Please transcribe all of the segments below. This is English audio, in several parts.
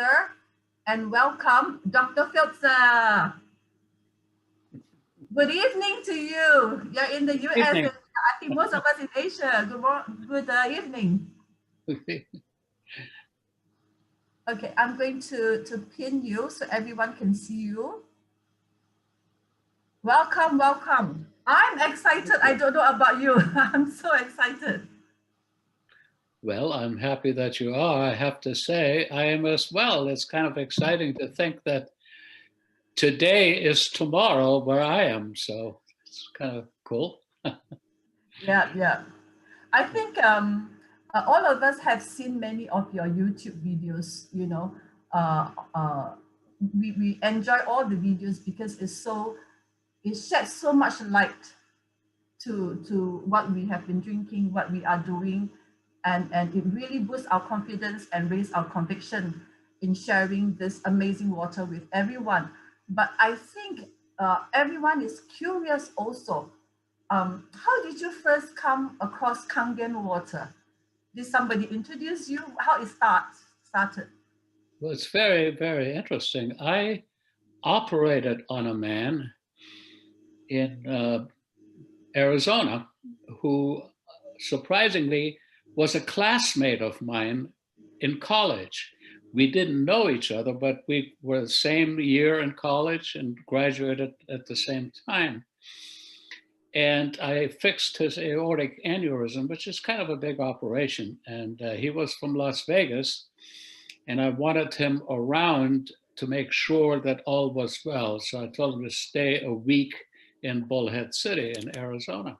together and welcome Dr. Filtzer. Good evening to you. You're in the US. Evening. I think most of us in Asia. Good evening. Okay, I'm going to pin you so everyone can see you. Welcome, welcome. I'm excited. I don't know about you. I'm so excited. Well, I'm happy that you are. I have to say, I am as well. It's kind of exciting to think that today is tomorrow where I am. So it's kind of cool. Yeah. I think all of us have seen many of your YouTube videos. We enjoy all the videos because it sheds so much light to what we have been drinking, what we are doing, and it really boosts our confidence and raise our conviction in sharing this amazing water with everyone. But I think everyone is curious also. How did you first come across Kangen Water? Did somebody introduce you? How it started? Well, it's very, very interesting. I operated on a man in Arizona who surprisingly was a classmate of mine in college. We didn't know each other, but we were the same year in college and graduated at the same time. And I fixed his aortic aneurysm, which is kind of a big operation. And he was from Las Vegas, and I wanted him around to make sure that all was well. So I told him to stay a week in Bullhead City in Arizona.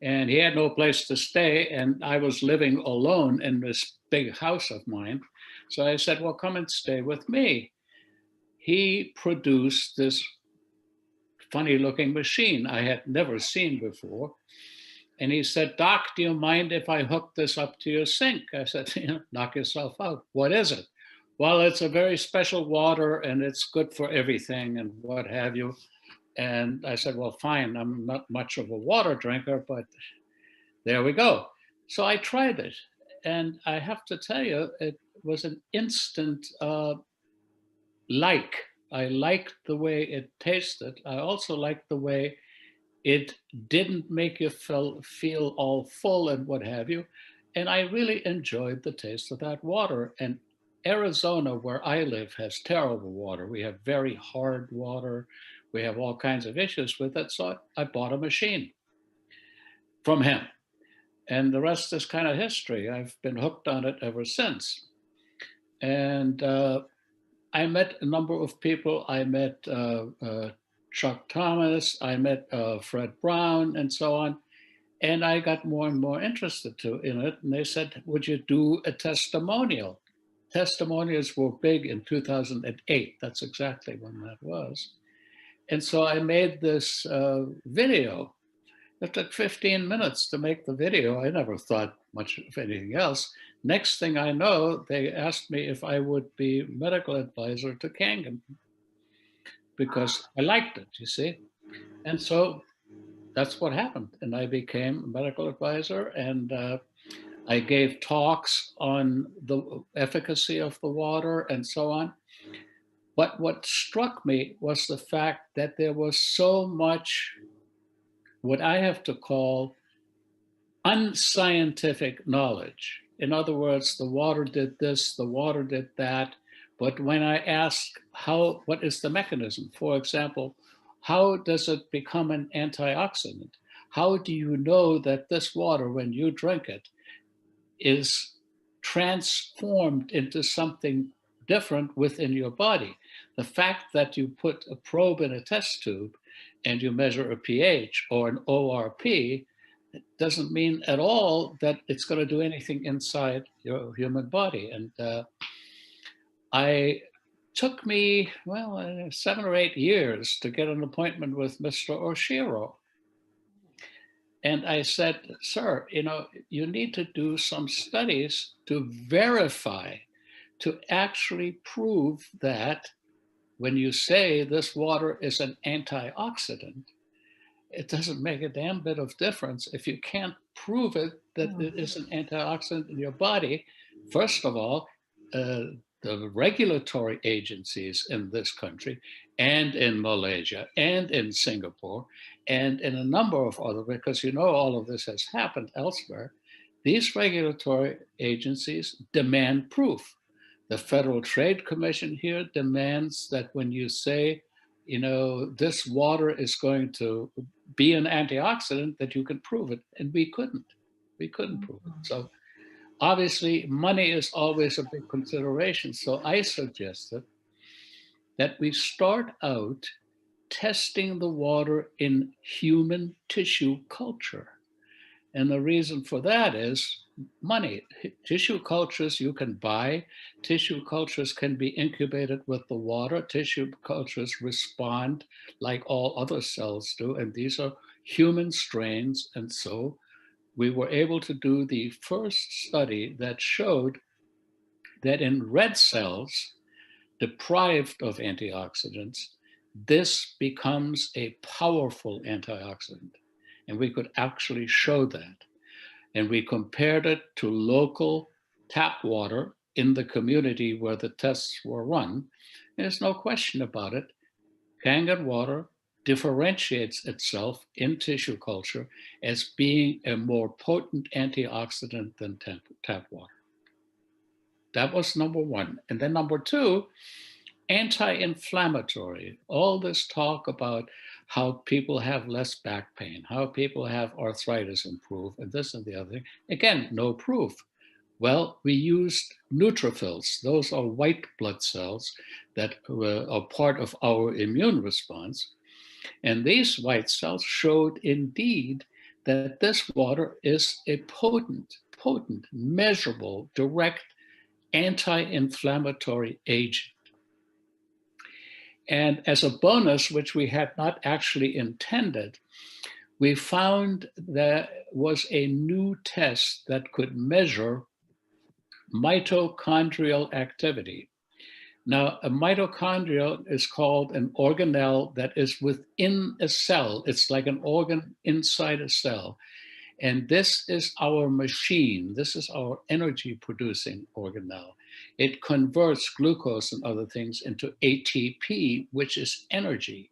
And he had no place to stay, and I was living alone in this big house of mine. So I said, well, come and stay with me. He produced this funny looking machine I had never seen before. And he said, Doc, do you mind if I hook this up to your sink? I said, knock yourself out. What is it? Well, it's a very special water and it's good for everything and what have you. And I said, well, fine. I'm not much of a water drinker, but there we go. So I tried it. And I have to tell you, it was an instant like. I liked the way it tasted. I also liked the way it didn't make you feel all full and what have you. And I really enjoyed the taste of that water. And Arizona, where I live, has terrible water. We have very hard water. We have all kinds of issues with it. So I bought a machine from him. And the rest is kind of history. I've been hooked on it ever since. And I met a number of people. I met Chuck Thomas, I met Fred Brown, and so on. And I got more and more interested in it. And they said, would you do a testimonial? Testimonials were big in 2008. That's exactly when that was. And so I made this video. It took 15 minutes to make the video. I never thought much of anything else. Next thing I know, they asked me if I would be medical advisor to Kangen because I liked it, you see. And so that's what happened. And I became a medical advisor and I gave talks on the efficacy of the water and so on. But what struck me was the fact that there was so much what I have to call unscientific knowledge. In other words, the water did this, the water did that. But when I ask what is the mechanism? For example, how does it become an antioxidant? How do you know that this water, when you drink it, is transformed into something different within your body? The fact that you put a probe in a test tube and you measure a pH or an ORP doesn't mean at all that it's going to do anything inside your human body. And I took me, 7 or 8 years to get an appointment with Mr. Oshiro. And I said, sir, you need to do some studies to verify, to actually prove that when you say this water is an antioxidant, it doesn't make a damn bit of difference if you can't prove it that it is an antioxidant in your body. First of all, the regulatory agencies in this country and in Malaysia and in Singapore and in a number of other, because you know all of this has happened elsewhere, these regulatory agencies demand proof. The Federal Trade Commission here demands that when you say, you know, this water is going to be an antioxidant, that you can prove it. And we couldn't. We couldn't prove it. So obviously, money is always a big consideration. So I suggested that we start out testing the water in human tissue culture. And the reason for that is money. Tissue cultures you can buy. Tissue cultures can be incubated with the water. Tissue cultures respond like all other cells do. And these are human strains. And so we were able to do the first study that showed that in red cells deprived of antioxidants, this becomes a powerful antioxidant. And we could actually show that. And we compared it to local tap water in the community where the tests were run. And there's no question about it. Kangen water differentiates itself in tissue culture as being a more potent antioxidant than tap water. That was number one. And then number two, anti-inflammatory. All this talk about how people have less back pain, how people have arthritis improve, and this and the other thing. Again, no proof. Well, we used neutrophils. Those are white blood cells that are part of our immune response. And these white cells showed indeed that this water is a potent, measurable, direct anti-inflammatory agent. And as a bonus, which we had not actually intended, we found there was a new test that could measure mitochondrial activity. Now, a mitochondria is called an organelle that is within a cell. It's like an organ inside a cell. And this is our machine. This is our energy producing organelle. It converts glucose and other things into ATP, which is energy.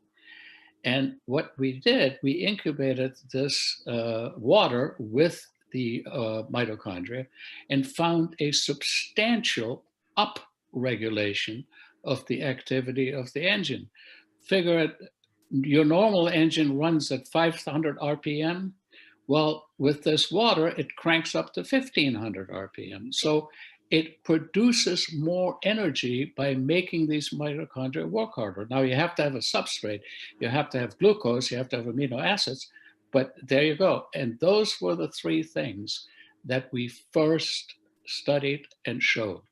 And what we did, we incubated this water with the mitochondria and found a substantial upregulation of the activity of the engine. Figure it, your normal engine runs at 500 RPM. Well, with this water, it cranks up to 1500 RPM. So it produces more energy by making these mitochondria work harder. Now you have to have a substrate. You have to have glucose, you have to have amino acids, but there you go. And those were the three things that we first studied and showed.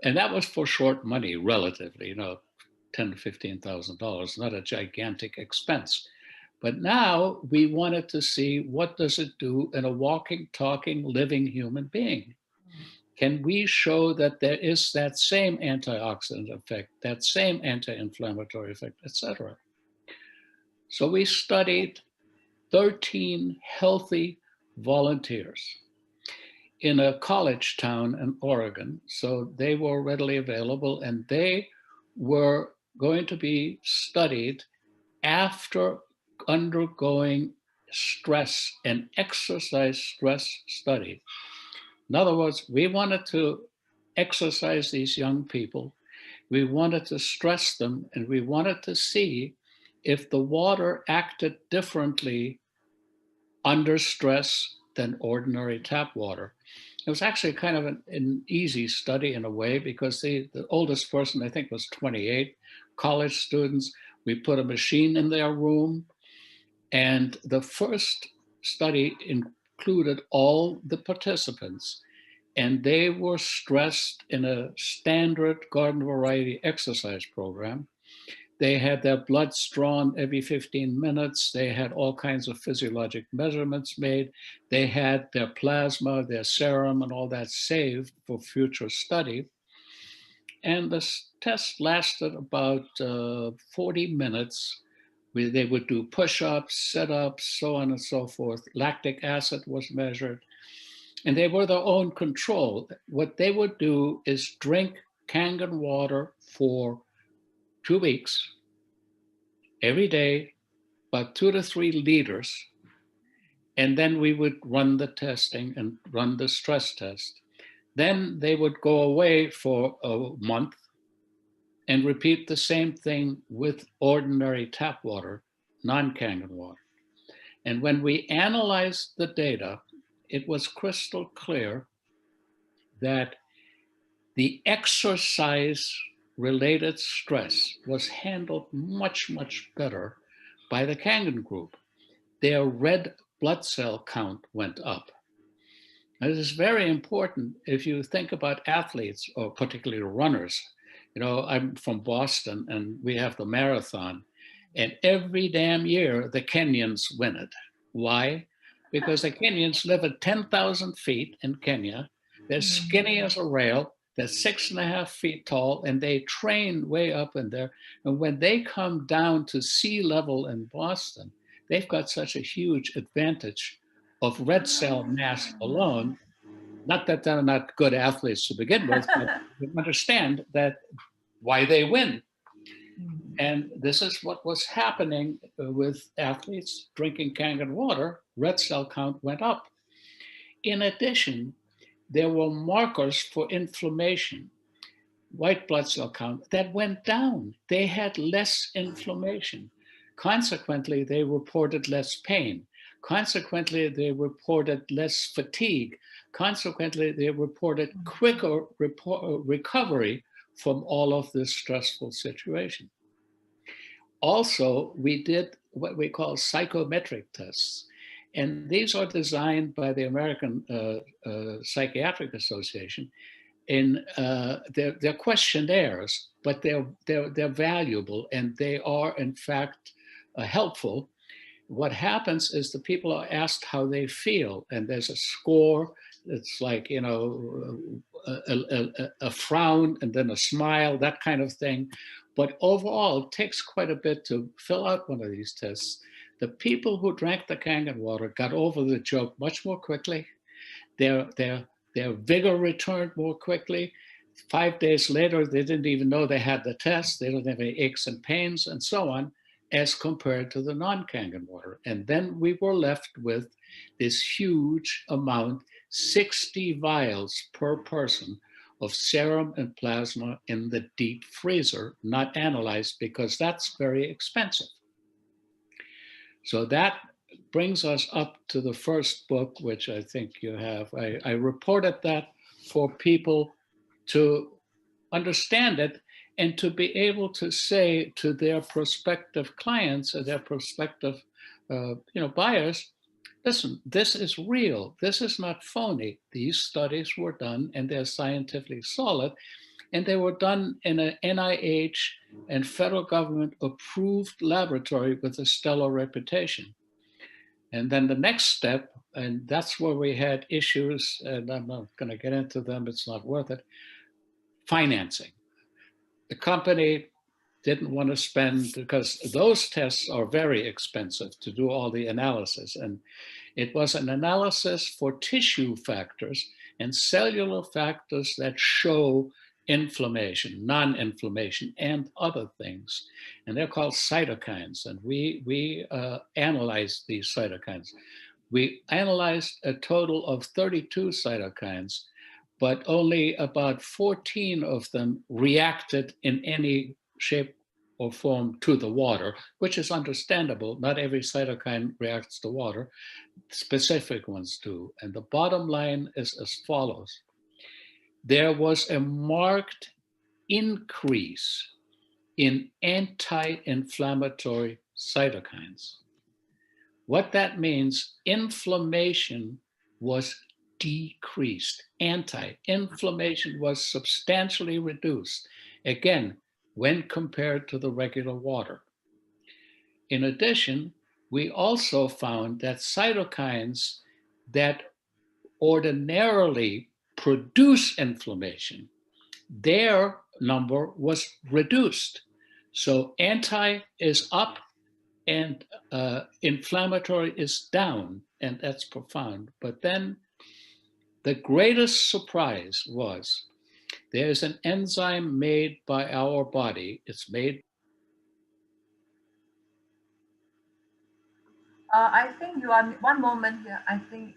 And that was for short money, relatively, you know, $10,000 to $15,000, not a gigantic expense. But now we wanted to see, what does it do in a walking, talking, living human being? Can we show that there is that same antioxidant effect, that same anti-inflammatory effect, etc.? So we studied 13 healthy volunteers in a college town in Oregon. So they were readily available, and they were going to be studied after undergoing stress and exercise stress study. In other words, we wanted to exercise these young people. We wanted to stress them, and we wanted to see if the water acted differently under stress than ordinary tap water. It was actually kind of an easy study in a way, because the oldest person, I think, was 28, college students. We put a machine in their room, and the first study included all the participants, and they were stressed in a standard garden variety exercise program. They had their blood drawn every 15 minutes. They had all kinds of physiologic measurements made. They had their plasma, their serum, and all that saved for future study. And this test lasted about 40 minutes. They would do push-ups, sit-ups, so on and so forth. Lactic acid was measured. and they were their own control. What they would do is drink Kangen water for 2 weeks, every day, about 2 to 3 liters. And then we would run the testing and run the stress test. Then they would go away for a month and repeat the same thing with ordinary tap water, non-Kangen water. And when we analyzed the data, it was crystal clear that the exercise related stress was handled much, much better by the Kangen group. Their red blood cell count went up. And this is very important if you think about athletes, or particularly runners. You know, I'm from Boston and we have the marathon, and every damn year the Kenyans win it. Why? Because the Kenyans live at 10,000 feet in Kenya. They're skinny as a rail. They're 6.5 feet tall, and they train way up in there. And when they come down to sea level in Boston, they've got such a huge advantage of red cell mass alone. Not that they're not good athletes to begin with, but you understand that why they win. And this is what was happening with athletes drinking Kangen water. Red cell count went up. In addition, there were markers for inflammation, white blood cell count, that went down. They had less inflammation. Consequently, they reported less pain. Consequently, they reported less fatigue. Consequently, they reported quicker recovery from all of this stressful situation. Also, we did what we call psychometric tests. And these are designed by the American Psychiatric Association. They're questionnaires, but they're valuable, and they are in fact helpful. What happens is the people are asked how they feel, and there's a score. It's like, you know, a frown and then a smile, that kind of thing. But overall, it takes quite a bit to fill out one of these tests. The people who drank the Kangen water got over the joke much more quickly. Their vigor returned more quickly. 5 days later, they didn't even know they had the test. They don't have any aches and pains and so on, as compared to the non-Kangen water. And then we were left with this huge amount, 60 vials per person of serum and plasma in the deep freezer, not analyzed because that's very expensive. So that brings us up to the first book, which I think you have. I reported that for people to understand it and to be able to say to their prospective clients or their prospective buyers, listen, this is real. This is not phony. These studies were done and they're scientifically solid. And they were done in an NIH and federal government approved laboratory with a stellar reputation. And then the next step, and that's where we had issues, and I'm not going to get into them, it's not worth it, financing. The company didn't want to spend, because those tests are very expensive to do all the analysis. And it was an analysis for tissue factors and cellular factors that show inflammation, non-inflammation, and other things. And they're called cytokines. And we analyzed these cytokines. We analyzed a total of 32 cytokines, but only about 14 of them reacted in any shape or form to the water, which is understandable. Not every cytokine reacts to water. Specific ones do. And the bottom line is as follows. There was a marked increase in anti-inflammatory cytokines. What that means, inflammation was decreased. Anti-inflammation was substantially reduced, again, when compared to the regular water. In addition, we also found that cytokines that ordinarily produce inflammation, their number was reduced. So anti is up and inflammatory is down, and that's profound. But then the greatest surprise was there is an enzyme made by our body. It's made. I think you are, one moment here. I think,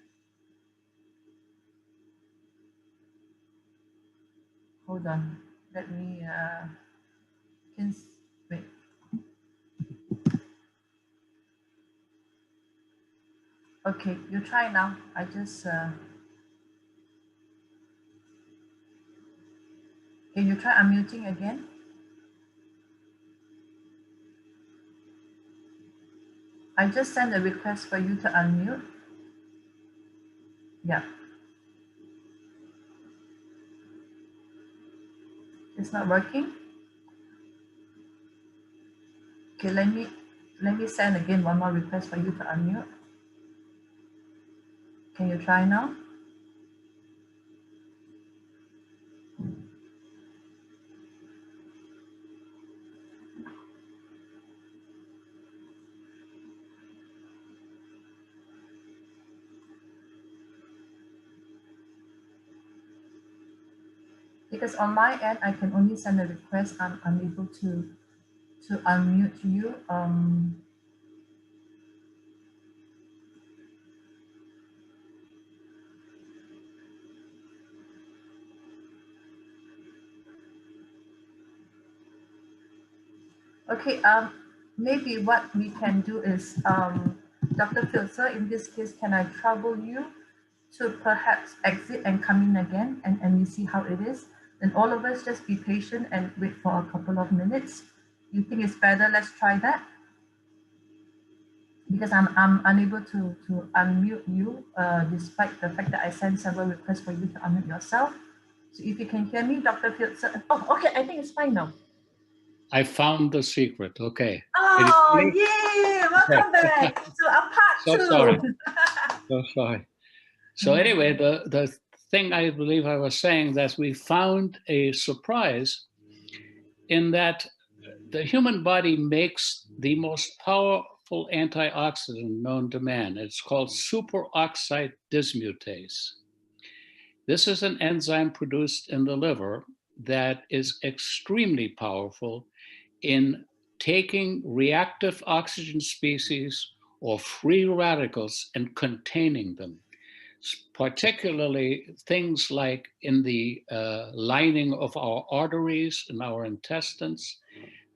hold on. Let me, can, wait. Okay, you try now. I just, can you try unmuting again? I just sent a request for you to unmute. Yeah. It's not working. Okay, let me send again one more request for you to unmute. Can you try now? Because on my end, I can only send a request. I'm unable to unmute you. Okay, maybe what we can do is, Dr. Filtzer, in this case, can I trouble you to perhaps exit and come in again, and we see how it is? Then all of us just be patient and wait for a couple of minutes. You think it's better? Let's try that. Because I'm unable to unmute you, despite the fact that I sent several requests for you to unmute yourself. So if you can hear me, Dr. Filtzer. Oh, okay, I think it's fine now. I found the secret. Okay. Oh, yay! Welcome back to our part So two. sorry. So sorry. So anyway, the thing I believe I was saying that we found a surprise in that the human body makes the most powerful antioxidant known to man. It's called superoxide dismutase. This is an enzyme produced in the liver that is extremely powerful in taking reactive oxygen species or free radicals and containing them, particularly things like in the lining of our arteries and our intestines.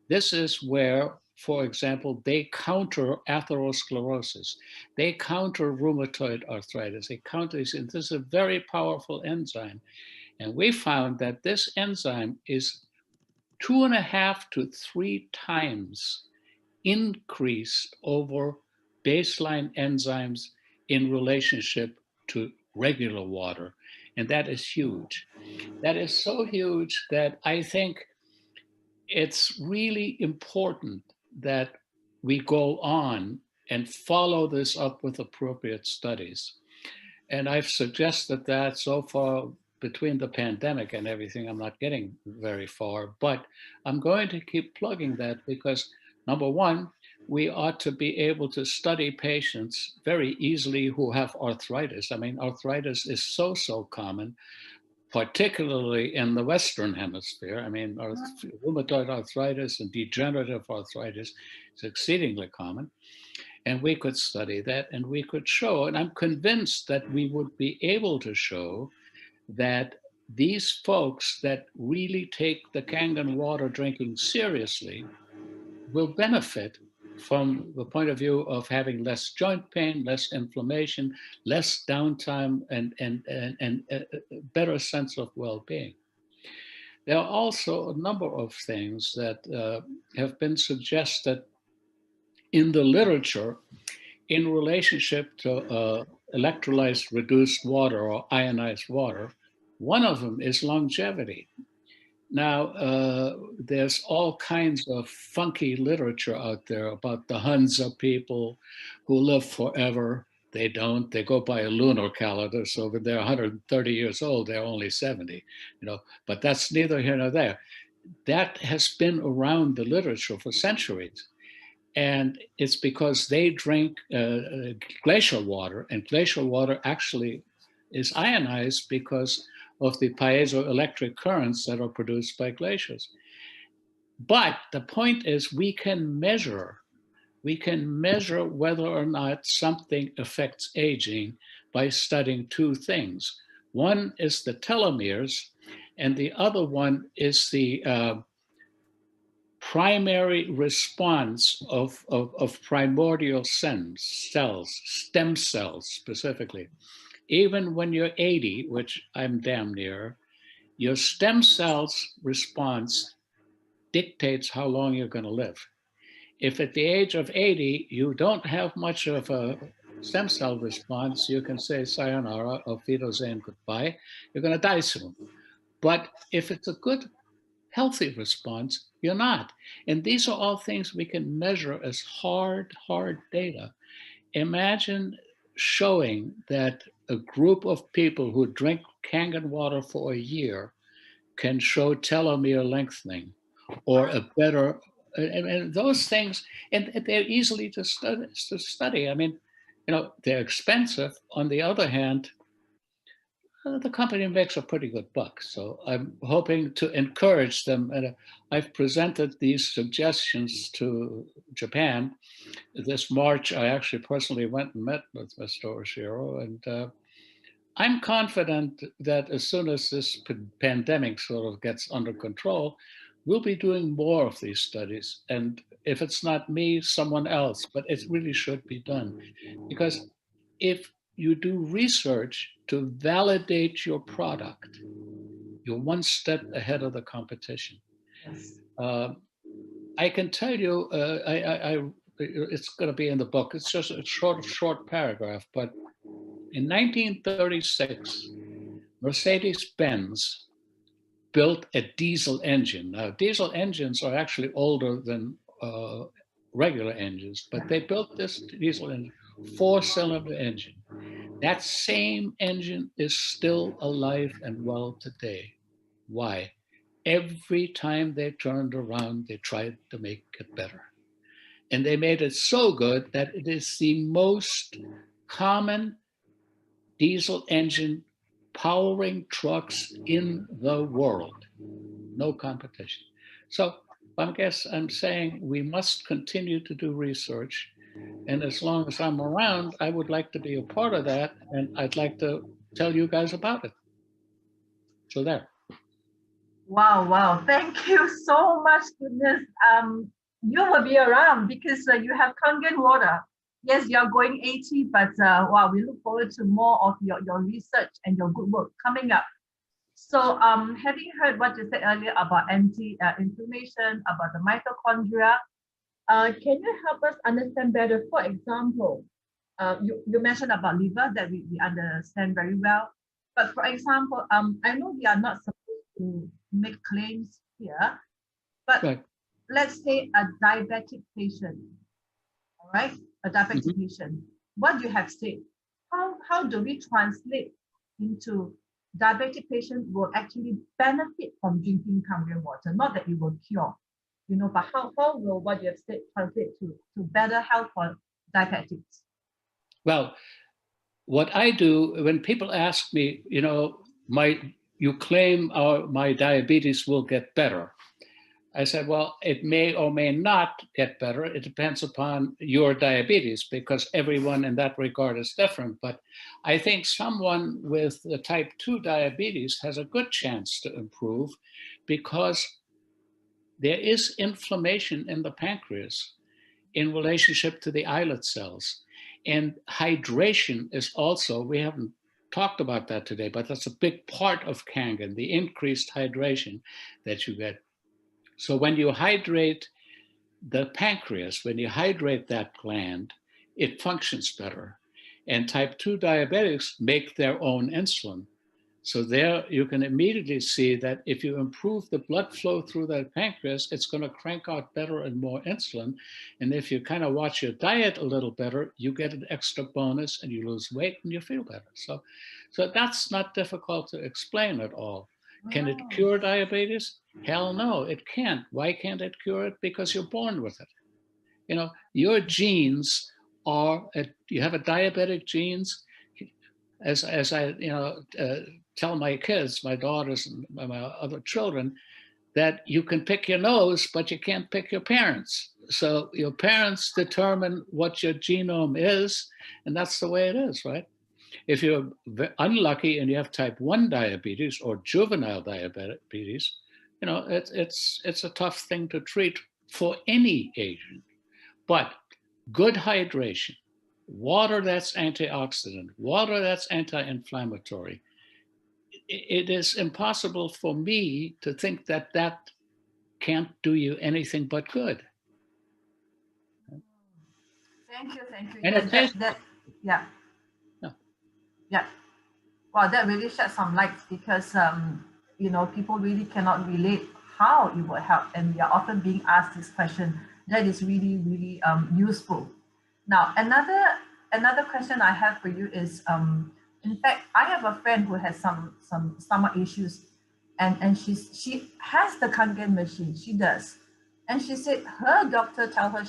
This is where, for example, they counter atherosclerosis. They counter rheumatoid arthritis. They counter these, and this is a very powerful enzyme. And we found that this enzyme is 2.5 to 3 times increased over baseline enzymes in relationship to regular water. And that is huge. That is so huge that I think it's really important that we go on and follow this up with appropriate studies. And I've suggested that so far between the pandemic and everything, I'm not getting very far, but I'm going to keep plugging that because number one, we ought to be able to study patients very easily who have arthritis. I mean, arthritis is so common, particularly in the Western Hemisphere. I mean, rheumatoid arthritis and degenerative arthritis is exceedingly common. And we could study that and we could show, and I'm convinced that we would be able to show that these folks that really take the Kangen water drinking seriously will benefit from the point of view of having less joint pain, less inflammation, less downtime, and a better sense of well-being. There are also a number of things that have been suggested in the literature in relationship to electrolyzed reduced water or ionized water. One of them is longevity. Now, there's all kinds of funky literature out there about the Hunza people who live forever. They don't. They go by a lunar calendar. So when they're 130 years old, they're only 70. But that's neither here nor there. That has been around the literature for centuries. And it's because they drink glacial water, and glacial water actually is ionized because of the piezoelectric currents that are produced by glaciers. But the point is we can measure whether or not something affects aging by studying two things. One is the telomeres, and the other one is the primary response of primordial cells, stem cells specifically. Even when you're 80, which I'm damn near, your stem cells response dictates how long you're going to live. If at the age of 80, you don't have much of a stem cell response, you can say sayonara, auf Wiedersehen, goodbye. You're going to die soon. But if it's a good, healthy response, you're not. And these are all things we can measure as hard data. Imagine showing that a group of people who drink Kangen water for a year can show telomere lengthening or a better, and those things, and they're easily to study. I mean, they're expensive. On the other hand, the company makes a pretty good buck. So I'm hoping to encourage them. And I've presented these suggestions to Japan. This March, I actually personally went and met with Mr. Oshiro, and I'm confident that as soon as this pandemic sort of gets under control, we'll be doing more of these studies. And if it's not me, someone else, but it really should be done. Because if you do research to validate your product, you're one step ahead of the competition. Yes. I can tell you, it's going to be in the book. It's just a short paragraph, but in 1936, Mercedes-Benz built a diesel engine. Now, diesel engines are actually older than regular engines, but they built this diesel engine, 4-cylinder engine. That same engine is still alive and well today. Why? Every time they turned around, they tried to make it better. And they made it so good that it is the most common diesel engine powering trucks in the world. No competition. So I guess I'm saying we must continue to do research. And as long as I'm around, I would like to be a part of that. And I'd like to tell you guys about it. So there. Wow, wow. Thank you so much, goodness. You will be around because you have Kangen water. Yes, you're going 80, but wow, we look forward to more of your research and your good work coming up. So having heard what you said earlier about anti-inflammation, about the mitochondria, can you help us understand better? For example, you mentioned about liver that we understand very well. But for example, I know we are not supposed to make claims here, but Right. let's say a diabetic patient, all right, a diabetic patient, what you have said, how do we translate into diabetic patient will actually benefit from drinking Kangen water? Not that it will cure, but how will what you have said translate to better health for diabetics? Well, what I do when people ask me, you claim my diabetes will get better. I said, well, it may or may not get better. It depends upon your diabetes because everyone in that regard is different. But I think someone with the type 2 diabetes has a good chance to improve because there is inflammation in the pancreas in relationship to the islet cells. And hydration is also, we haven't talked about that today, but that's a big part of Kangen, the increased hydration that you get. So when you hydrate the pancreas, when you hydrate that gland, it functions better. And type 2 diabetics make their own insulin. So there you can immediately see that if you improve the blood flow through that pancreas, it's going to crank out better and more insulin. And if you kind of watch your diet a little better, you get an extra bonus and you lose weight and you feel better. So that's not difficult to explain at all. Can it cure diabetes? Hell no, it can't. Why can't it cure it? Because you're born with it. Your genes you have a diabetic genes. as I, tell my kids, my daughters and my other children, that you can pick your nose, but you can't pick your parents. So your parents determine what your genome is, and that's the way it is, right? If you're unlucky and you have type 1 diabetes or juvenile diabetes, it's a tough thing to treat for any agent. But good hydration, water that's antioxidant, water that's anti-inflammatory, it is impossible for me to think that that can't do you anything but good. Thank you. And it Yes, tastes, yeah, yeah, yeah. Wow, that really shed some light because people really cannot relate how it will help, and we are often being asked this question. That is really, really useful. Now, another question I have for you is, in fact, I have a friend who has some stomach issues, and she has the Kangen machine. She does, and she said her doctor tell her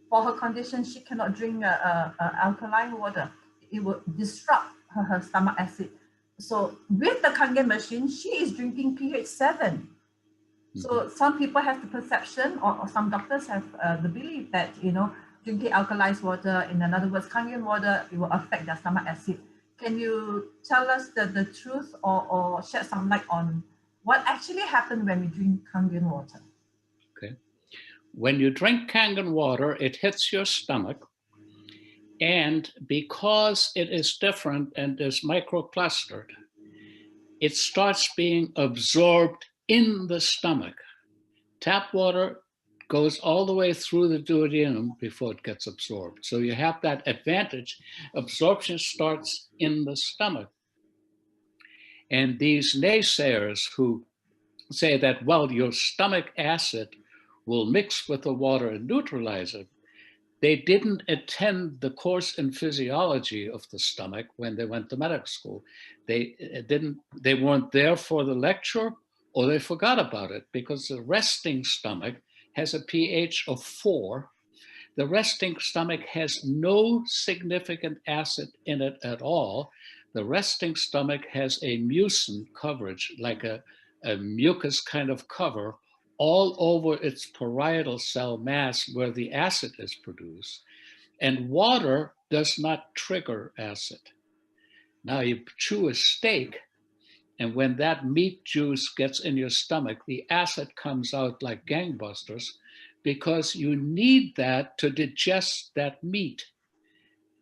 for her condition she cannot drink alkaline water. It will disrupt her stomach acid. So with the Kangen machine, she is drinking pH 7. mhm. So some people have the perception, or some doctors have the belief that drinking alkalized water, in other words, Kangen water, it will affect their stomach acid. Can you tell us the truth, or shed some light on what actually happened when we drink Kangen water? Okay. When you drink Kangen water, it hits your stomach. And because it is different and is microclustered, it starts being absorbed in the stomach. Tap water goes all the way through the duodenum before it gets absorbed. So you have that advantage. Absorption starts in the stomach. And these naysayers who say that, well, your stomach acid will mix with the water and neutralize it, they didn't attend the course in physiology of the stomach when they went to medical school. They weren't there for the lecture, or they forgot about it, because the resting stomach has a pH of 4. The resting stomach has no significant acid in it at all. The resting stomach has a mucin coverage, like a mucus kind of cover, all over its parietal cell mass where the acid is produced. And water does not trigger acid. Now you chew a steak, and when that meat juice gets in your stomach, the acid comes out like gangbusters, because you need that to digest that meat.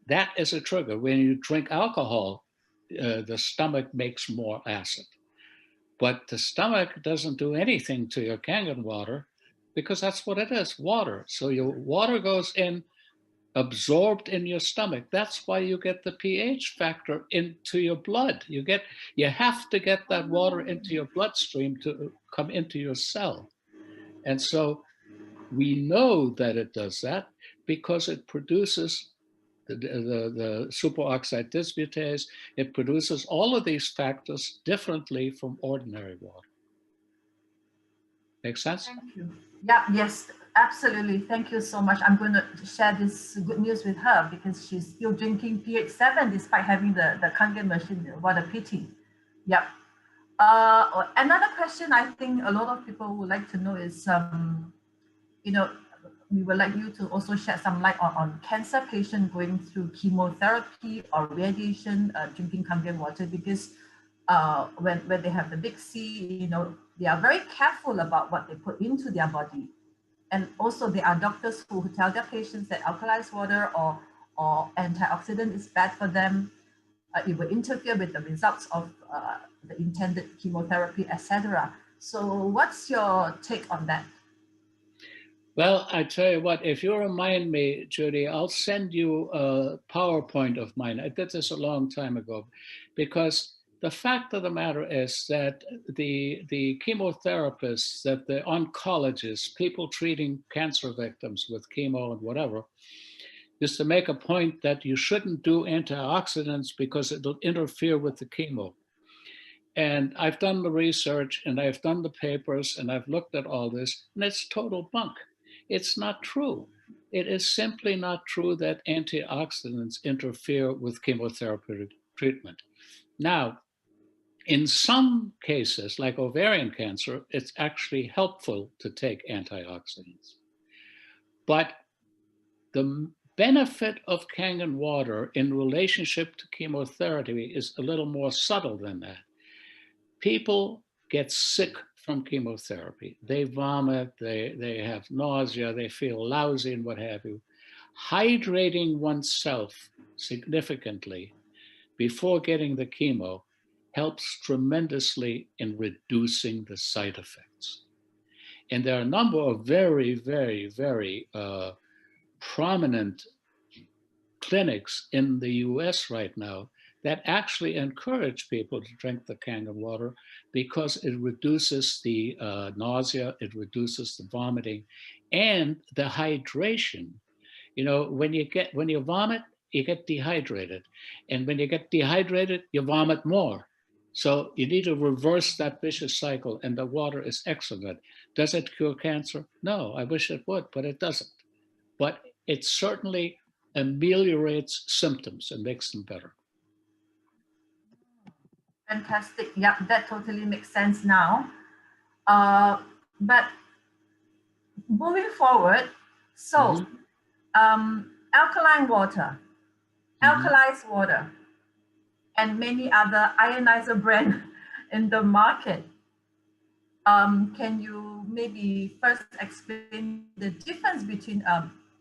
That is a trigger. When you drink alcohol, the stomach makes more acid. But the stomach doesn't do anything to your Kangen water, because that's what it is, water. So your water goes in, absorbed in your stomach. That's why you get the pH factor into your blood. You have to get that water into your bloodstream to come into your cell. And so we know that it does that because it produces the superoxide dismutase. It produces all of these factors differently from ordinary water. Make sense? Thank you. Yeah, yes, absolutely. Thank you so much. I'm going to share this good news with her because she's still drinking pH 7 despite having the Kangen machine. What a pity. Yep. Another question I think a lot of people would like to know is, you know, we would like you to also shed some light on cancer patients going through chemotherapy or radiation, drinking Kangen water, because when they have the big C, they are very careful about what they put into their body. And also there are doctors who tell their patients that alkalized water or antioxidant is bad for them. It will interfere with the results of the intended chemotherapy, etc. So what's your take on that? Well, I tell you what, if you remind me, Judy, I'll send you a PowerPoint of mine. I did this a long time ago, because the fact of the matter is that the chemotherapists, that the oncologists, people treating cancer victims with chemo and whatever, is to make a point that you shouldn't do antioxidants because it'll interfere with the chemo. And I've done the research and I've done the papers and I've looked at all this, and it's total bunk. It's not true. It is simply not true that antioxidants interfere with chemotherapeutic treatment. Now, in some cases, like ovarian cancer, it's actually helpful to take antioxidants. But the benefit of Kangen water in relationship to chemotherapy is a little more subtle than that. People get sick from chemotherapy. They vomit, they have nausea, they feel lousy, and what have you. Hydrating oneself significantly before getting the chemo helps tremendously in reducing the side effects. And there are a number of very, very, very prominent clinics in the US right now that actually encourage people to drink the Kangen water because it reduces the nausea, it reduces the vomiting, and the hydration. You know, when you vomit, you get dehydrated, and when you get dehydrated, you vomit more. So you need to reverse that vicious cycle, and the water is excellent. Does it cure cancer? No, I wish it would, but it doesn't. But it certainly ameliorates symptoms and makes them better. Fantastic. Yeah, that totally makes sense now. But moving forward, so alkaline water, alkalized water, and many other ionizer brand in the market. Can you maybe first explain the difference between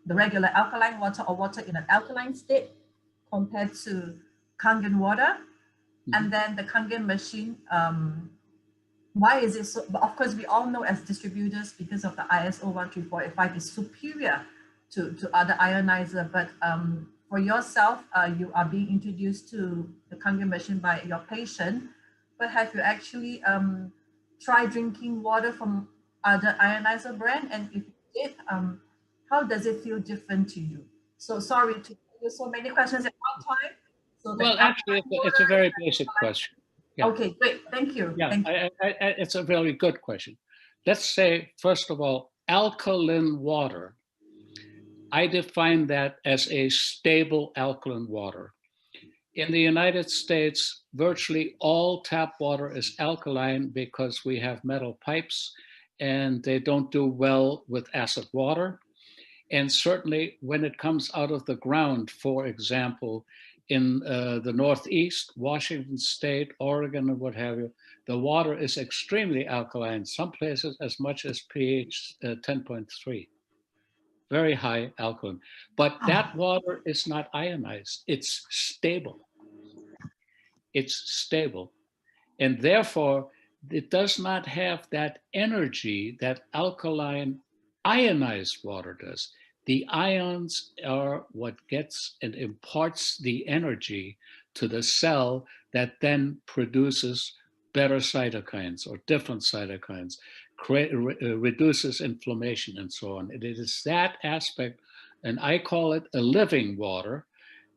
the regular alkaline water or water in an alkaline state compared to Kangen water? And then the Kangen machine, why is it so? Of course, we all know as distributors, because of the ISO 13485 is superior to other ionizer. But for yourself, you are being introduced to the Kangen machine by your patient. But have you actually tried drinking water from other ionizer brand? And if you did, how does it feel different to you? So sorry to give you so many questions at one time. So the Well, actually, it's a very basic question. Yeah. Okay, great. Thank you. Yeah, Thank you. it's a very good question. Let's say, first of all, alkaline water. I define that as a stable alkaline water. In the United States, virtually all tap water is alkaline because we have metal pipes and they don't do well with acid water. And certainly when it comes out of the ground, for example, in the Northeast, Washington State, Oregon, and what have you, the water is extremely alkaline, some places as much as pH 10.3, very high alkaline. But that water is not ionized, it's stable. It's stable. And therefore, it does not have that energy that alkaline ionized water does. The ions are what gets and imparts the energy to the cell that then produces better cytokines or different cytokines, reduces inflammation and so on. It is that aspect, and I call it a living water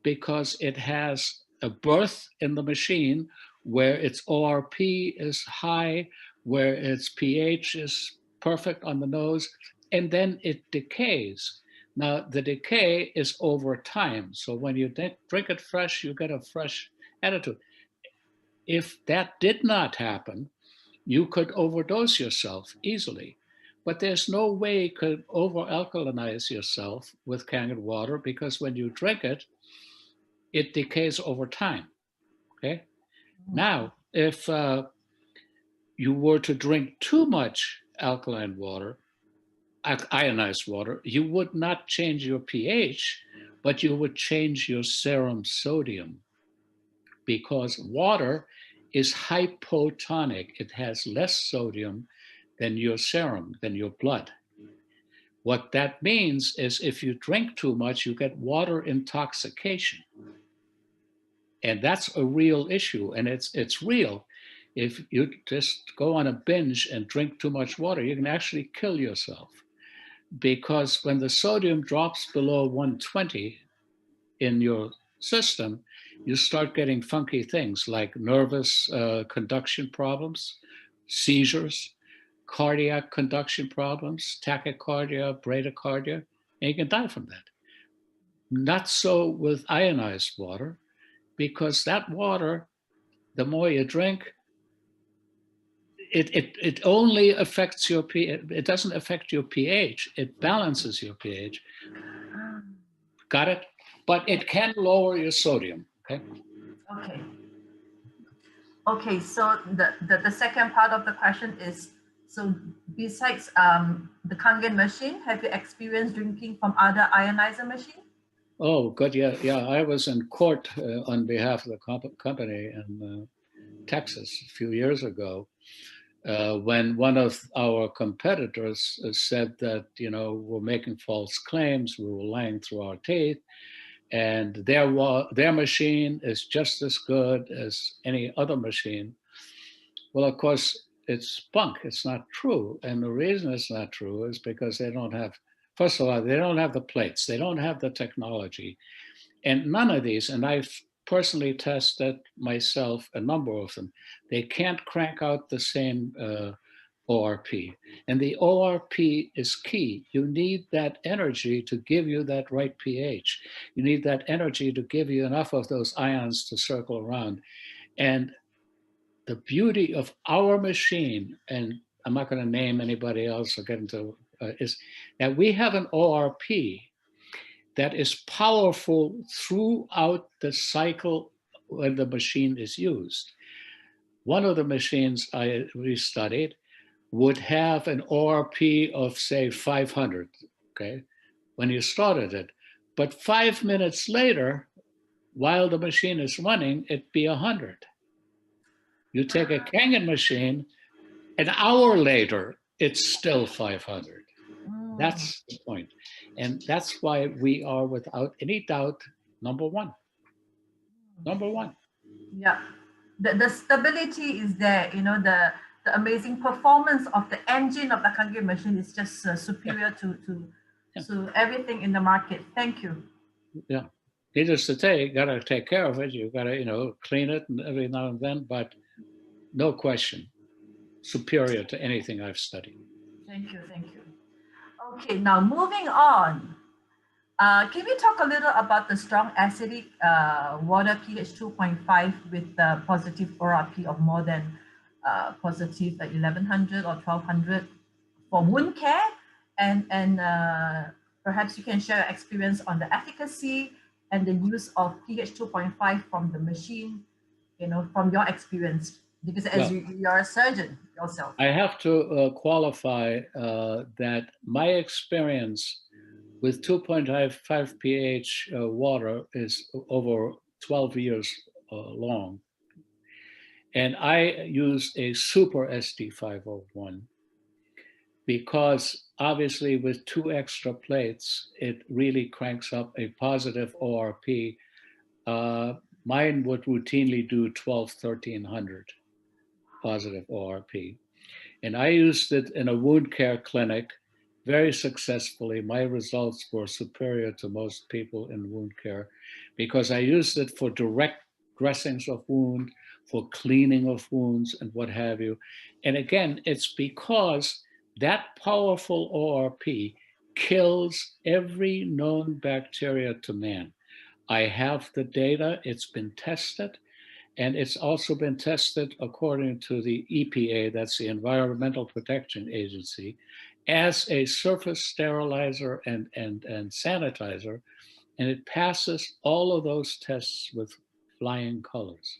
because it has a birth in the machine where its ORP is high, where its pH is perfect on the nose, and then it decays. Now, the decay is over time. So when you drink it fresh, you get a fresh attitude. If that did not happen, you could overdose yourself easily. But there's no way you could over-alkalinize yourself with Kangen water because when you drink it, it decays over time, okay? Now, if you were to drink too much alkaline water, ionized water, you would not change your pH, but you would change your serum sodium because water is hypotonic. It has less sodium than your serum, than your blood. What that means is if you drink too much, you get water intoxication. And that's a real issue, and it's real. If you just go on a binge and drink too much water, you can actually kill yourself. Because when the sodium drops below 120 in your system, you start getting funky things like nervous conduction problems, seizures, cardiac conduction problems, tachycardia, bradycardia, and you can die from that. Not so with ionized water. because that water, the more you drink, it only affects your pH. It doesn't affect your pH. It balances your pH. Got it? But it can lower your sodium. Okay. Okay. Okay. So the second part of the question is, so besides the Kangen machine, have you experienced drinking from other ionizer machine? Oh, good. Yeah, yeah. I was in court on behalf of the company in Texas a few years ago, when one of our competitors said that, you know, we're making false claims, we were lying through our teeth, and their machine is just as good as any other machine. Well, of course, it's bunk. It's not true. And the reason it's not true is because they don't have, first of all, they don't have the plates, they don't have the technology. And none of these, and I've personally tested myself a number of them, they can't crank out the same ORP. And the ORP is key. You need that energy to give you that right pH. You need that energy to give you enough of those ions to circle around. And the beauty of our machine, and I'm not going to name anybody else or get into, is that we have an ORP that is powerful throughout the cycle when the machine is used. One of the machines we studied would have an ORP of, say, 500, okay, when you started it. But 5 minutes later, while the machine is running, it'd be 100. You take a Kangen machine, an hour later, it's still 500. That's the point. And that's why we are, without any doubt, number one. Number one. Yeah, the stability is there. You know, the amazing performance of the engine of the Kangen machine is just superior to everything in the market. Thank you. Yeah. Needless to say, you got to take care of it. You got to, you know, clean it and every now and then, but no question, superior to anything I've studied. Thank you. Thank you. Okay, now moving on. Can we talk a little about the strong acidic water pH 2.5 with the positive ORP of more than positive 1100 or 1200 for wound care? And perhaps you can share your experience on the efficacy and the use of pH 2.5 from the machine, you know, from your experience, because as Well, you're a surgeon yourself. I have to qualify that my experience with 2.5 pH water is over 12 years long. And I use a super SD501 because obviously with 2 extra plates, it really cranks up a positive ORP. Mine would routinely do 12, 1300 positive ORP. And I used it in a wound care clinic very successfully. My results were superior to most people in wound care because I used it for direct dressings of wound, for cleaning of wounds and what have you. And again, it's because that powerful ORP kills every known bacteria to man. I have the data, it's been tested. And it's also been tested according to the EPA, that's the Environmental Protection Agency, as a surface sterilizer and sanitizer. And it passes all of those tests with flying colors.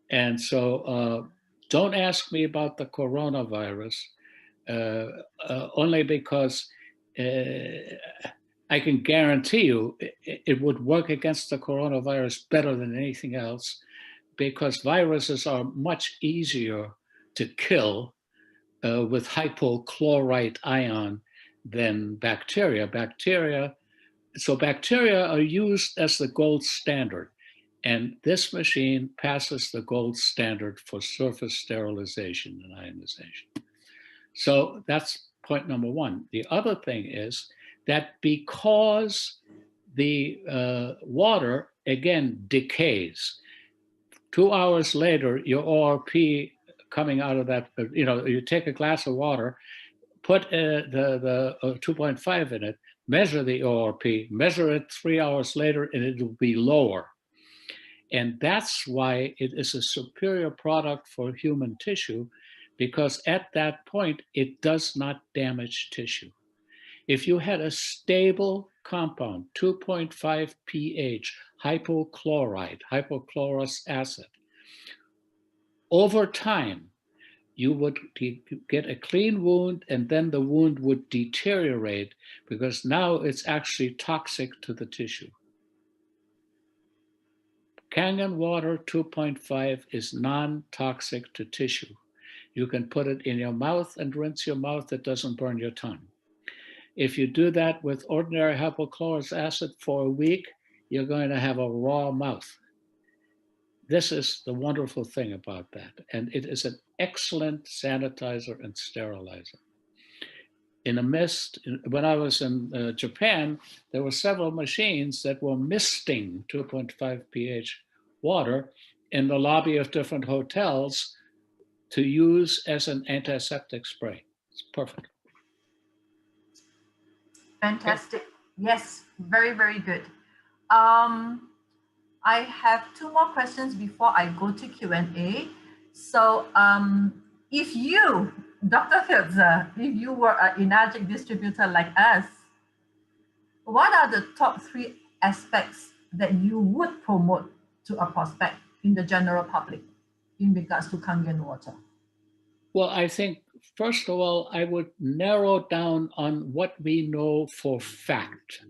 And so don't ask me about the coronavirus, only because I can guarantee you it would work against the coronavirus better than anything else, because viruses are much easier to kill with hypochlorite ion than bacteria. So bacteria are used as the gold standard. And this machine passes the gold standard for surface sterilization and ionization. So that's point number one. The other thing is that because the water, again, decays, 2 hours later, your ORP coming out of that, you know, you take a glass of water, put the 2.5 in it, measure the ORP, measure it 3 hours later, and it will be lower. And that's why it is a superior product for human tissue, because at that point, it does not damage tissue. If you had a stable compound, 2.5 pH, hypochlorous acid, over time, you would get a clean wound, and then the wound would deteriorate because now it's actually toxic to the tissue. Kangen water 2.5 is non-toxic to tissue. You can put it in your mouth and rinse your mouth. It doesn't burn your tongue. If you do that with ordinary hypochlorous acid for a week, you're going to have a raw mouth. This is the wonderful thing about that. And it is an excellent sanitizer and sterilizer. In a mist, when I was in Japan, there were several machines that were misting 2.5 pH water in the lobby of different hotels to use as an antiseptic spray. It's perfect. Fantastic. Yes, very, very good. I have two more questions before I go to Q&A. So if you, Dr. Filtzer, if you were an energetic distributor like us, what are the top 3 aspects that you would promote to a prospect in the general public in regards to Kangen water? Well, I think, first of all, I would narrow down on what we know for fact.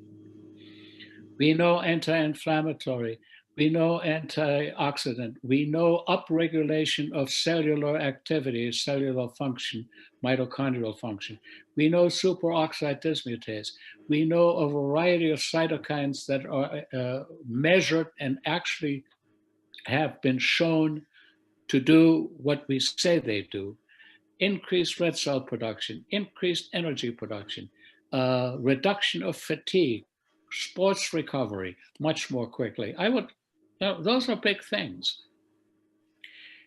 We know anti-inflammatory, we know antioxidant, we know upregulation of cellular activity, cellular function, mitochondrial function. We know superoxide dismutase. We know a variety of cytokines that are measured and actually have been shown to do what we say they do. Increased red cell production, increased energy production, reduction of fatigue, sports recovery much more quickly. Those are big things.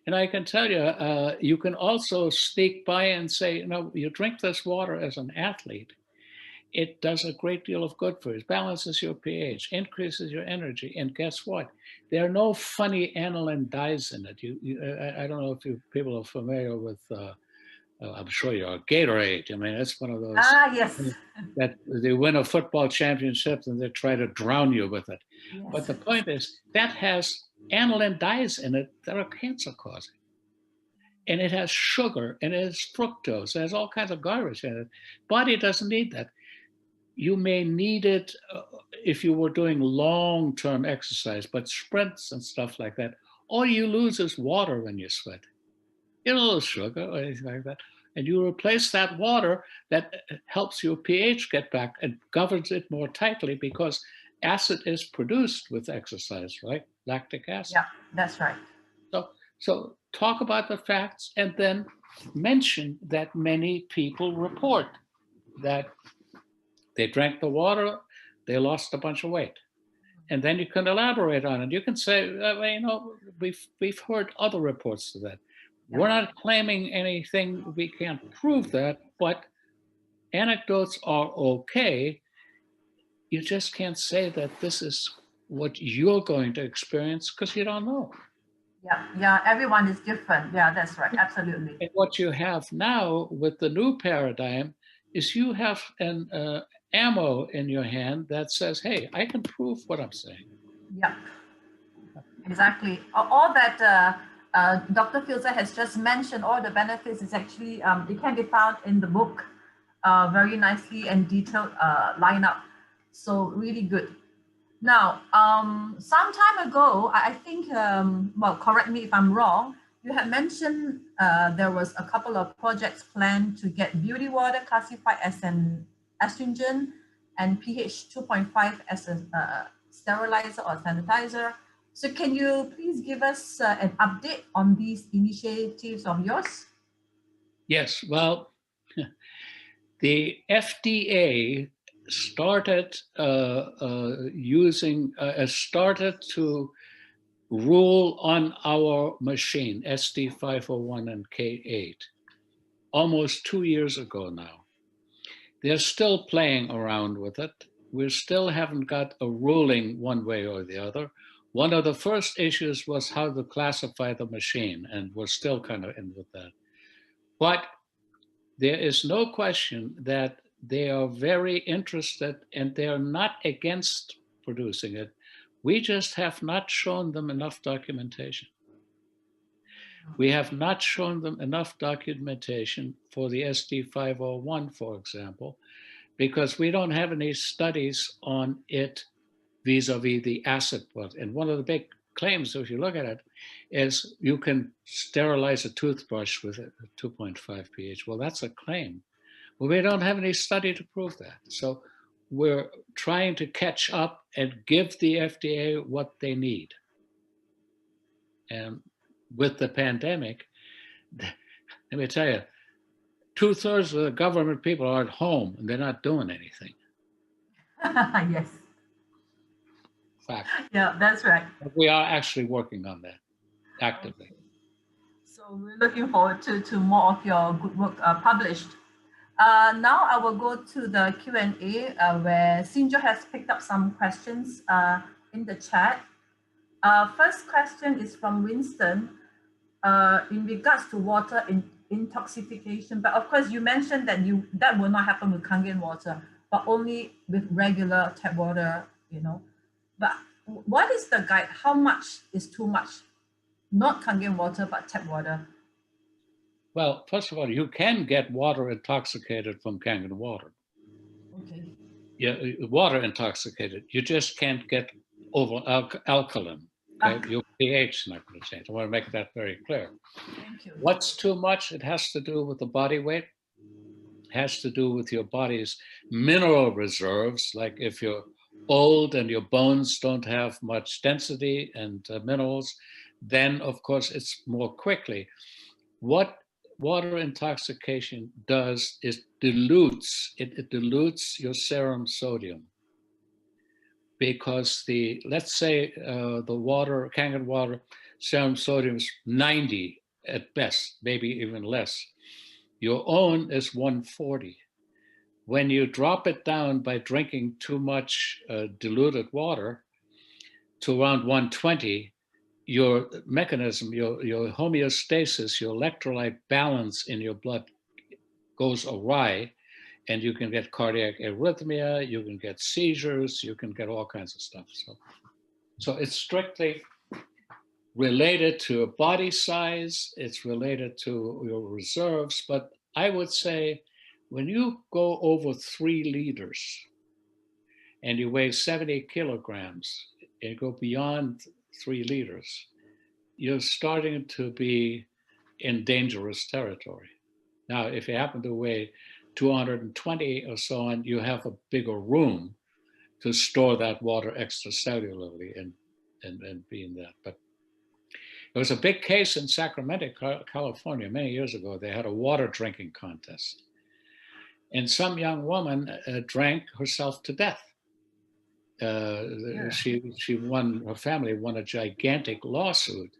And I can tell you, you can also sneak by and say, you drink this water as an athlete. It does a great deal of good for you. It balances your pH, increases your energy. And guess what? There are no funny aniline dyes in it. I don't know if people are familiar with I'm sure you're Gatorade. I mean, it's one of those yes. that they win a football championship and they try to drown you with it. Yes. But the point is that has aniline dyes in it that are cancer causing. And it has sugar and it has fructose. It has all kinds of garbage in it. Body doesn't need that. You may need it if you were doing long-term exercise, but sprints and stuff like that, all you lose is water when you sweat. You don't lose sugar or anything like that. And you replace that water that helps your pH get back and governs it more tightly because acid is produced with exercise, right? Lactic acid. Yeah, that's right. So talk about the facts and then mention that many people report that they drank the water, they lost a bunch of weight. And then you can elaborate on it. You can say, we've heard other reports to that. We're not claiming anything, we can't prove that, but anecdotes are okay. You just can't say that this is what you're going to experience because you don't know. Yeah, everyone is different. Yeah, that's right, absolutely. And what you have now with the new paradigm is you have an ammo in your hand that says, hey, I can prove what I'm saying. Yeah, exactly. All that Dr. Filtzer has just mentioned, all the benefits is actually, it can be found in the book, very nicely and detailed lineup. So really good. Now, some time ago, I think, well, correct me if I'm wrong, you had mentioned there was a couple of projects planned to get beauty water classified as an astringent and pH 2.5 as a sterilizer or sanitizer. So can you please give us an update on these initiatives of yours? Yes, well, the FDA started started to rule on our machine, SD501 and K8, almost 2 years ago now. They're still playing around with it. We still haven't got a ruling one way or the other. One of the first issues was how to classify the machine, and we're still kind of in with that. But there is no question that they are very interested and they are not against producing it. We just have not shown them enough documentation. We have not shown them enough documentation for the SD501, for example, because we don't have any studies on it vis-a-vis the acid was. And one of the big claims, if you look at it, is you can sterilize a toothbrush with a 2.5 pH. Well, that's a claim. Well, we don't have any study to prove that. So we're trying to catch up and give the FDA what they need. And with the pandemic, let me tell you, 2/3 of the government people are at home and they're not doing anything. Yes. Fact. Yeah, that's right. But we are actually working on that actively. Okay. So we're looking forward to more of your good work published. Now I will go to the Q&A where Sinjo has picked up some questions in the chat. First question is from Winston in regards to water intoxication. But of course, you mentioned that that will not happen with Kangen water, but only with regular tap water, you know. But what is the guide? How much is too much? Not Kangen water, but tap water. Well, first of all, you can get water intoxicated from Kangen water. Okay. Yeah, water intoxicated. You just can't get over alkaline. Okay? Your pH is not going to change. I want to make that very clear. Thank you. What's too much? It has to do with the body weight. It has to do with your body's mineral reserves. Like if you're old and your bones don't have much density and minerals, then of course it's more quickly. What water intoxication does is dilutes, it dilutes your serum sodium. Because let's say the water, Kangen water, serum sodium is 90 at best, maybe even less. Your own is 140. When you drop it down by drinking too much diluted water to around 120, your mechanism, your homeostasis, your electrolyte balance in your blood goes awry, and you can get cardiac arrhythmia, you can get seizures, you can get all kinds of stuff. So it's strictly related to body size, it's related to your reserves, but I would say when you go over 3 liters and you weigh 70 kilograms and go beyond 3 liters, you're starting to be in dangerous territory. Now, if you happen to weigh 220 or so on, you have a bigger room to store that water extracellularly and be in that. But there was a big case in Sacramento, California, many years ago. They had a water drinking contest. And some young woman drank herself to death. She won, her family won a gigantic lawsuit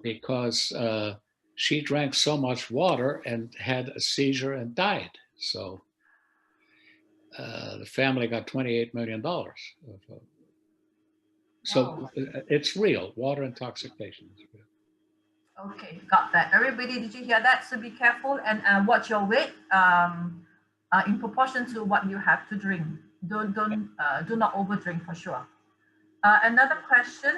because she drank so much water and had a seizure and died. So the family got $28 million. So Wow. it's real. Water intoxication is real. Okay, got that. Everybody, did you hear that? So be careful and watch your weight in proportion to what you have to drink. Do not overdrink for sure. Another question.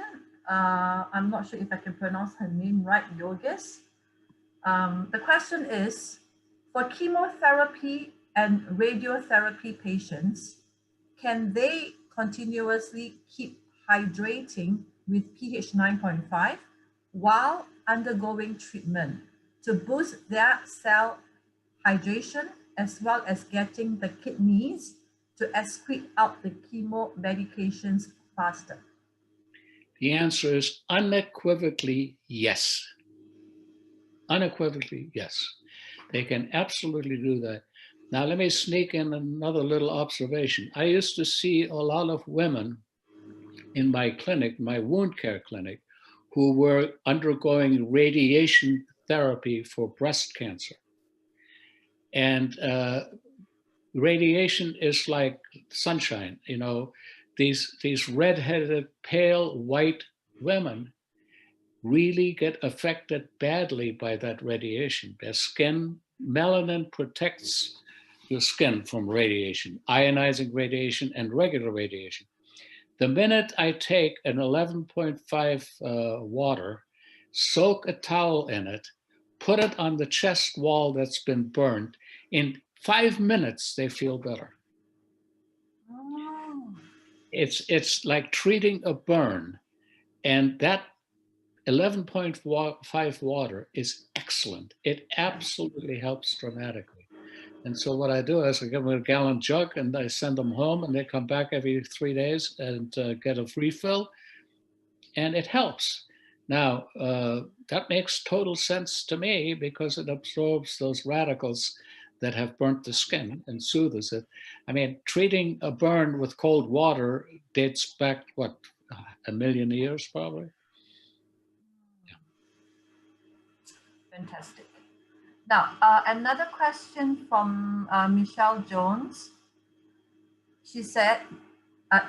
I'm not sure if I can pronounce her name right, Yogis. The question is, for chemotherapy and radiotherapy patients, can they continuously keep hydrating with pH 9.5 while undergoing treatment to boost their cell hydration as well as getting the kidneys to excrete out the chemo medications faster? The answer is unequivocally yes. Unequivocally yes. They can absolutely do that. Now, let me sneak in another little observation. I used to see a lot of women in my clinic, my wound care clinic, who were undergoing radiation therapy for breast cancer. And radiation is like sunshine, you know, these redheaded, pale white women really get affected badly by that radiation. Their skin, melanin protects your skin from radiation, ionizing radiation and regular radiation. The minute I take an 11.5 water, soak a towel in it, put it on the chest wall that's been burned, in 5 minutes they feel better. Oh. It's like treating a burn, and that 11.5 water is excellent. It absolutely helps dramatically. And so what I do is I give them a gallon jug and I send them home, and they come back every 3 days and get a refill, and it helps. Now, that makes total sense to me because it absorbs those radicals that have burnt the skin and soothes it. I mean, treating a burn with cold water dates back, what, a million years probably? Fantastic. Now, another question from Michelle Jones. She said,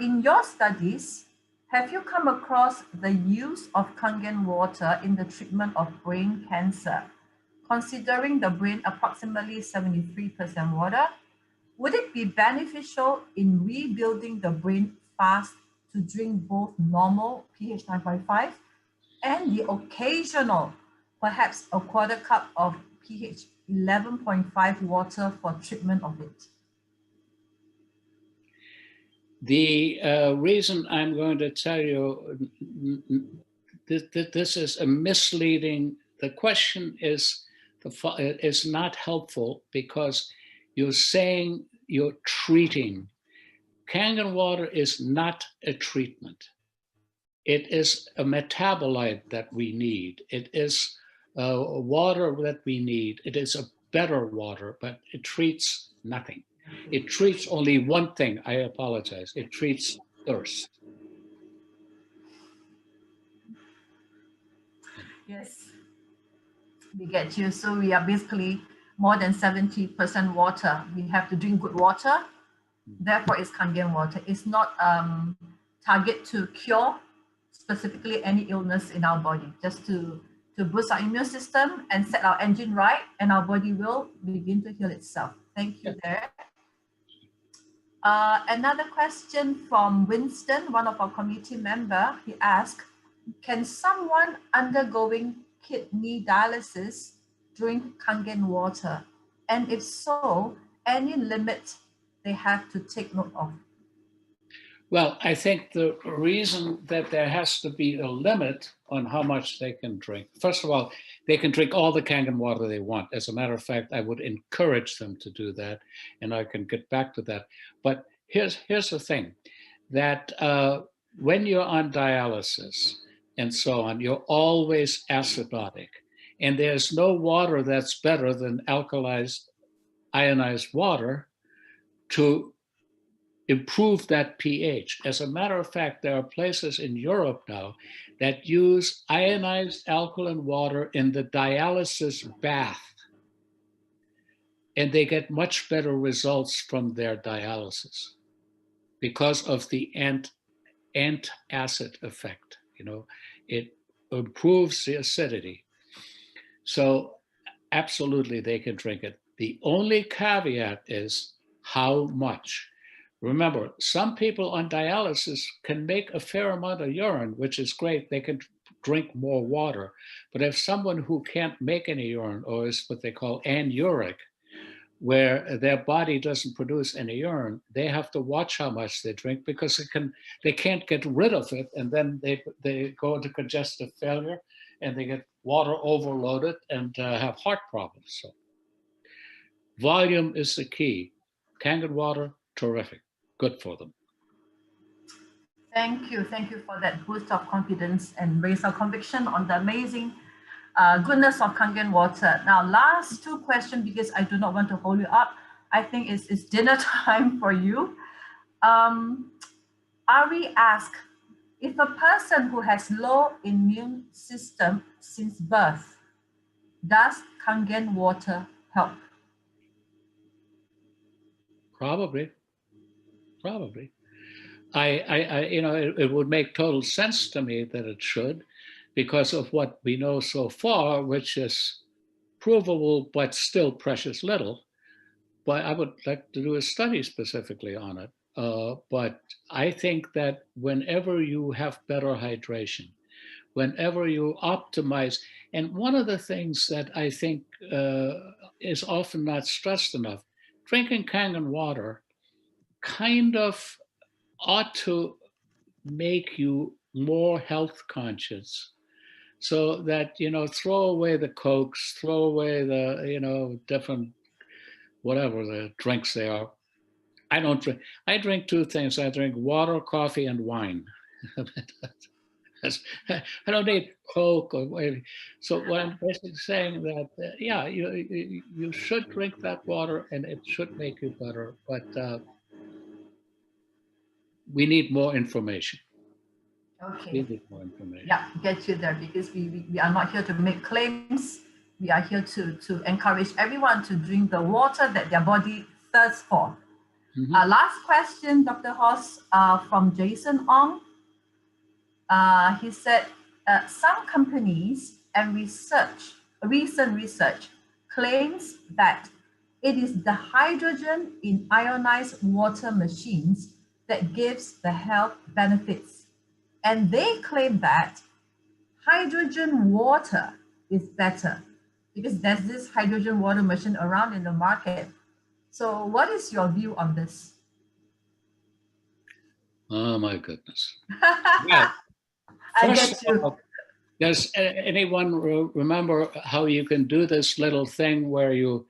in your studies, have you come across the use of Kangen water in the treatment of brain cancer? Considering the brain approximately 73% water, would it be beneficial in rebuilding the brain fast to drink both normal pH 9.5 and the occasional, perhaps a quarter cup of pH 11.5 water for treatment of it? The reason I'm going to tell you this is a misleading, the question is not helpful because you're saying you're treating. Kangen water is not a treatment. It is a metabolite that we need. It is water that we need. It is a better water, but it treats nothing. It treats only one thing. I apologize. It treats thirst. Yes, we get you. So we are basically more than 70% water. We have to drink good water. Therefore, it's Kangen water. It's not target to cure specifically any illness in our body, just to boost our immune system and set our engine right, and our body will begin to heal itself. Thank you there. Another question from Winston, one of our committee member. He asked, can someone undergoing kidney dialysis drink Kangen water? And if so, any limit they have to take note of? Well, I think the reason that there has to be a limit on how much they can drink. First of all, they can drink all the Kangen water they want. As a matter of fact, I would encourage them to do that, and I can get back to that. But here's the thing, that when you're on dialysis and so on, you're always acidotic. And there's no water that's better than alkalized, ionized water to improve that pH. As a matter of fact, there are places in Europe now that use ionized alkaline water in the dialysis bath, and they get much better results from their dialysis because of the antacid effect. You know, it improves the acidity. So absolutely they can drink it. The only caveat is how much. Remember, some people on dialysis can make a fair amount of urine, which is great. They can drink more water. But if someone who can't make any urine, or is what they call anuric, where their body doesn't produce any urine, they have to watch how much they drink because they can't get rid of it, and then they go into congestive failure, and they get water overloaded and have heart problems. So volume is the key. Kangen water, terrific, good for them. Thank you. Thank you for that boost of confidence and raise our conviction on the amazing goodness of Kangen water. Now, last two questions, because I do not want to hold you up. I think it's dinner time for you. Ari asked, if a person who has low immune system since birth, does Kangen water help? Probably. You know, it would make total sense to me that it should, because of what we know so far, which is provable but still precious little. But I would like to do a study specifically on it. But I think that whenever you have better hydration, whenever you optimize, and one of the things that I think is often not stressed enough, drinking Kangen water kind of ought to make you more health conscious, so that, you know, throw away the Cokes, throw away the, you know, different whatever the drinks they are. I don't drink. I drink two things. I drink water, coffee, and wine. I don't need Coke or whatever. So what I'm basically saying that yeah, you should drink that water and it should make you better. But we need more information. We Okay. need more information. Yeah, get you there, because we are not here to make claims. We are here to encourage everyone to drink the water that their body thirsts for. Mm-hmm. Last question, Dr. Horst, from Jason Ong. He said, some companies and recent research claims that it is the hydrogen in ionized water machines that gives the health benefits. And they claim that hydrogen water is better because there's this hydrogen water machine around in the market. So what is your view on this? Oh my goodness. Well, I first get of you. all, does anyone remember how you can do this little thing where you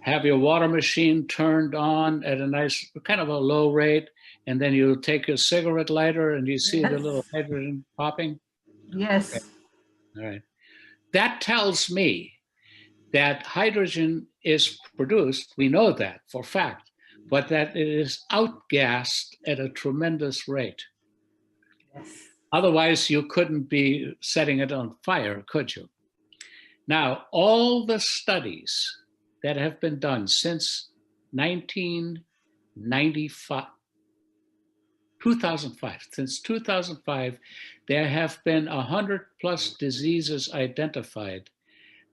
have your water machine turned on at a nice kind of a low rate, and then you take your cigarette lighter and you see the little Yes. hydrogen popping? Okay, Yes. all right. That tells me that hydrogen is produced, we know that for fact, but that it is outgassed at a tremendous rate. Yes. Otherwise, you couldn't be setting it on fire, could you? Now, all the studies that have been done since 1995, 2005, since 2005, there have been 100 plus diseases identified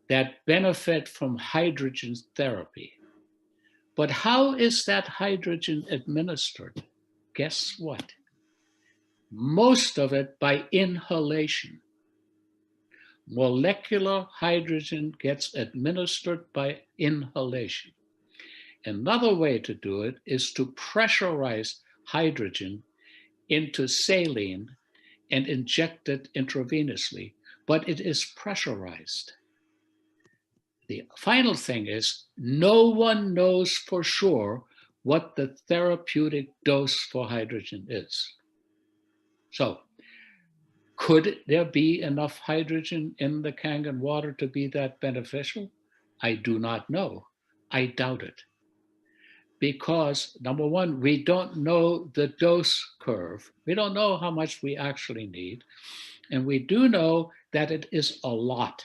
that benefit from hydrogen therapy. But how is that hydrogen administered? Guess what? Most of it by inhalation. Molecular hydrogen gets administered by inhalation. Another way to do it is to pressurize hydrogen into saline and inject it intravenously, but it is pressurized. The final thing is, no one knows for sure what the therapeutic dose for hydrogen is. So, could there be enough hydrogen in the Kangen water to be that beneficial? I do not know. I doubt it. Because, number one, we don't know the dose curve. We don't know how much we actually need. And we do know that it is a lot.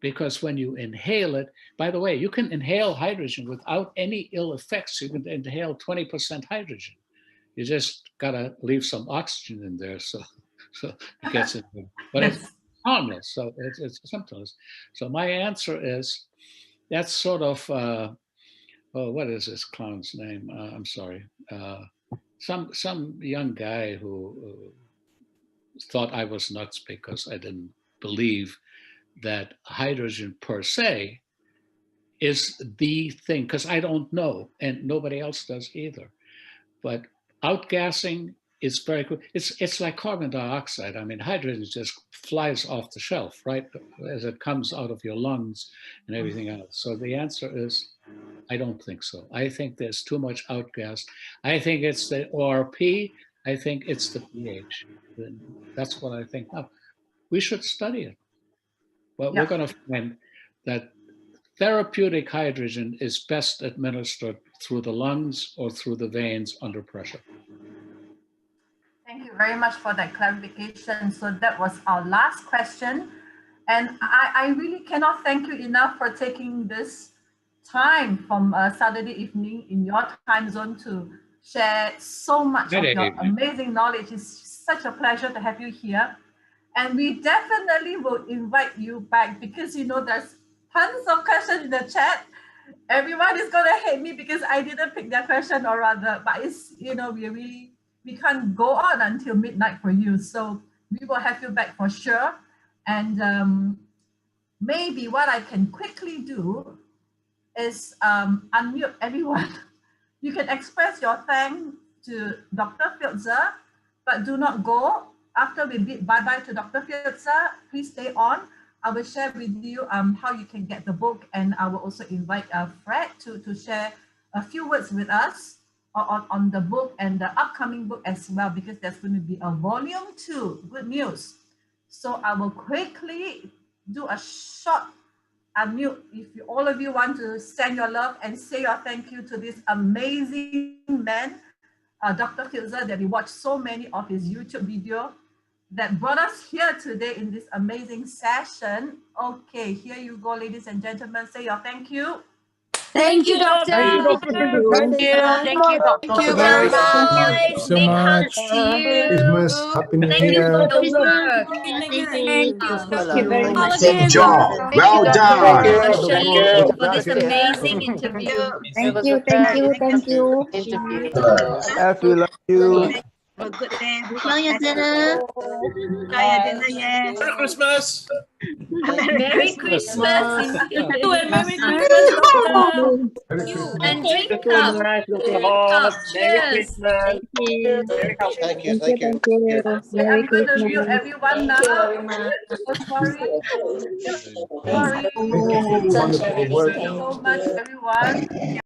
Because when you inhale it, by the way, you can inhale hydrogen without any ill effects. You can inhale 20% hydrogen. You just got to leave some oxygen in there so it gets in there. But it's Yes. harmless, so it's symptomless. So my answer is that's sort of, oh, what is this clown's name? I'm sorry. Some young guy who thought I was nuts because I didn't believe that hydrogen per se is the thing, because I don't know, and nobody else does either. But outgassing is very good. It's like carbon dioxide. I mean, hydrogen just flies off the shelf, right, as it comes out of your lungs and everything else. So the answer is, I don't think so. I think there's too much outgas. I think it's the ORP. I think it's the pH. That's what I think. Now, we should study it, but we're Yeah. going to find that therapeutic hydrogen is best administered through the lungs or through the veins under pressure. Thank you very much for that clarification. So that was our last question. And I really cannot thank you enough for taking this time from Saturday evening in your time zone to shared so much of Good your evening. amazing knowledge. It's such a pleasure to have you here. And we definitely will invite you back because, you know, there's tons of questions in the chat. Everyone is going to hate me because I didn't pick their question, or rather, but it's, you know, we can't go on until midnight for you. So we will have you back for sure. And maybe what I can quickly do is unmute everyone. You can express your thanks to Dr. Filtzer, but do not go. After we bid bye-bye to Dr. Filtzer, please stay on. I will share with you how you can get the book, and I will also invite Fred to share a few words with us on the book and the upcoming book as well, because there's going to be a volume 2. Good news. So I will quickly do a short unmute if all of you want to send your love and say your thank you to this amazing man, Dr. Filtzer, that we watched so many of his YouTube video that brought us here today in this amazing session. Okay, here you go, ladies and gentlemen. Say your thank you. Thank you, Doctor. Thank you, Dr. Thank you. Thank you, Doctor. Thank you very very much. much. So Big much. hugs to you. Christmas, Happy New Thank you Year. for the work. Thank you. Thank you very much. Good job. Thank you, Well Dr. done. for this amazing interview. Thank you. Thank you. Thank you. Love you, love you. Have a good day. Enjoy your dinner. Enjoy your dinner, yes. Merry Christmas. Merry Christmas. Yeah. Merry Christmas, Doctor. Merry Christmas. And drink up. Drink up. Cheers. Thank you. Thank you. Thank you. Okay, I'm going to mute everyone now. very much. So sorry. Sorry. Thank you for your wonderful work. Thank you so much, everyone.